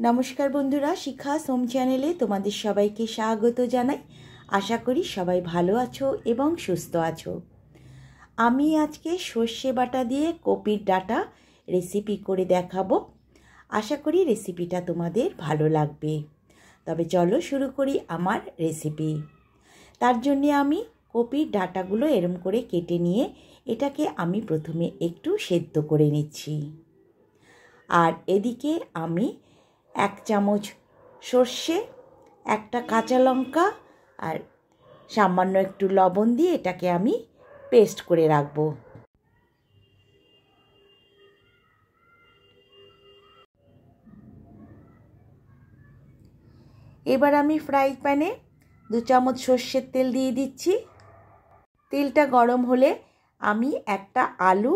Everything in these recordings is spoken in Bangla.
নমস্কার বন্ধুরা, শিখা সোম চ্যানেলে তোমাদের সবাইকে স্বাগত জানাই। আশা করি সবাই ভালো আছো এবং সুস্থ আছো। আমি আজকে সর্ষে বাটা দিয়ে কপির ডাঁটা রেসিপি করে দেখাবো। আশা করি রেসিপিটা তোমাদের ভালো লাগবে। তবে চলো শুরু করি আমার রেসিপি। তার জন্যে আমি কপির ডাঁটাগুলো এরম করে কেটে নিয়ে এটাকে আমি প্রথমে একটু সেদ্ধ করে নিচ্ছি। আর এদিকে আমি 1 চামচ সর্ষে, একটা কাঁচা লঙ্কা আর সামান্য একটু লবণ দিয়ে এটাকে আমি পেস্ট করে রাখব। এবার আমি ফ্রাই প্যানে 2 চামচ সর্ষের তেল দিয়ে দিচ্ছি। তেলটা গরম হলে আমি একটা আলু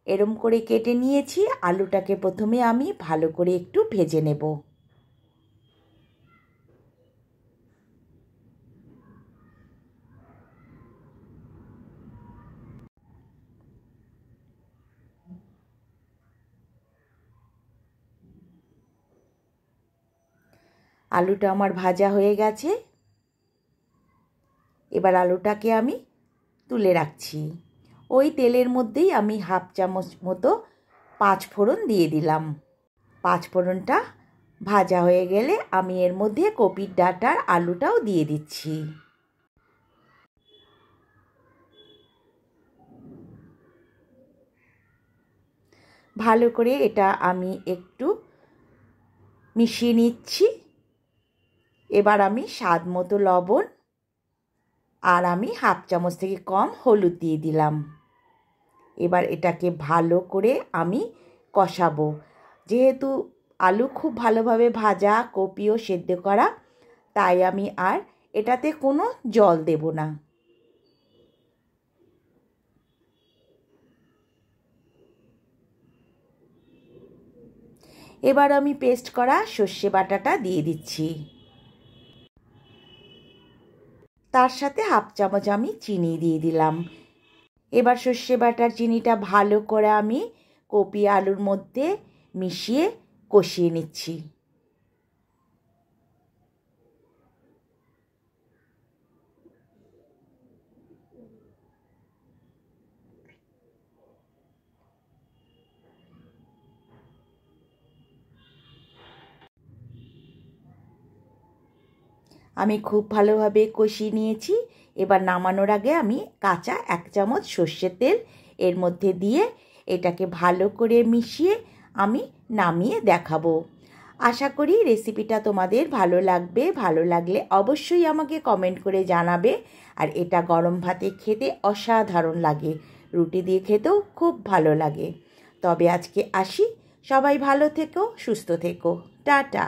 এরম করে কেটে নিয়েছি। আলুটাকে প্রথমে আমি ভালো করে একটু ভেজে নেব। আলুটা আমার ভাজা হয়ে গেছে। এবার আলুটাকে আমি তুলে রাখছি। ওই তেলের মধ্যেই আমি 1/2 চামচ মতো 5 ফোড়ন দিয়ে দিলাম। 5 ফোড়নটা ভাজা হয়ে গেলে আমি এর মধ্যে কপির ডাঁটার আলুটাও দিয়ে দিচ্ছি। ভালো করে এটা আমি একটু মিশিয়ে নিচ্ছি। এবার আমি স্বাদ মতো লবণ আর আমি 1/2 চামচ থেকে কম হলুদ দিয়ে দিলাম। এবার এটাকে ভালো করে আমি কষাবো। যেহেতু আলু খুব ভালোভাবে ভাজা, কপিও সেদ্ধ করা, তাই আমি আর এটাতে কোনো জল দেব না। এবার আমি পেস্ট করা সর্ষে বাটাটা দিয়ে দিচ্ছি। তার সাথে 1/2 চামচ আমি চিনি দিয়ে দিলাম। এবার সর্ষে বাটার চিনিটা ভালো করে আমি কপি আলুর মধ্যে মিশিয়ে কষিয়ে নিচ্ছি। আমি খুব ভালোভাবে কষিয়ে নিয়েছি। এবার নামানোর আগে আমি কাঁচা 1 চামচ সর্ষের তেল এর মধ্যে দিয়ে এটাকে ভালো করে মিশিয়ে আমি নামিয়ে দেখাবো। আশা করি রেসিপিটা তোমাদের ভালো লাগবে। ভালো লাগলে অবশ্যই আমাকে কমেন্ট করে জানাবে। আর এটা গরম ভাতে খেতে অসাধারণ লাগে, রুটি দিয়ে খেতেও খুব ভালো লাগে। তবে আজকে আসি, সবাই ভালো থেকো, সুস্থ থেকো, টাটা।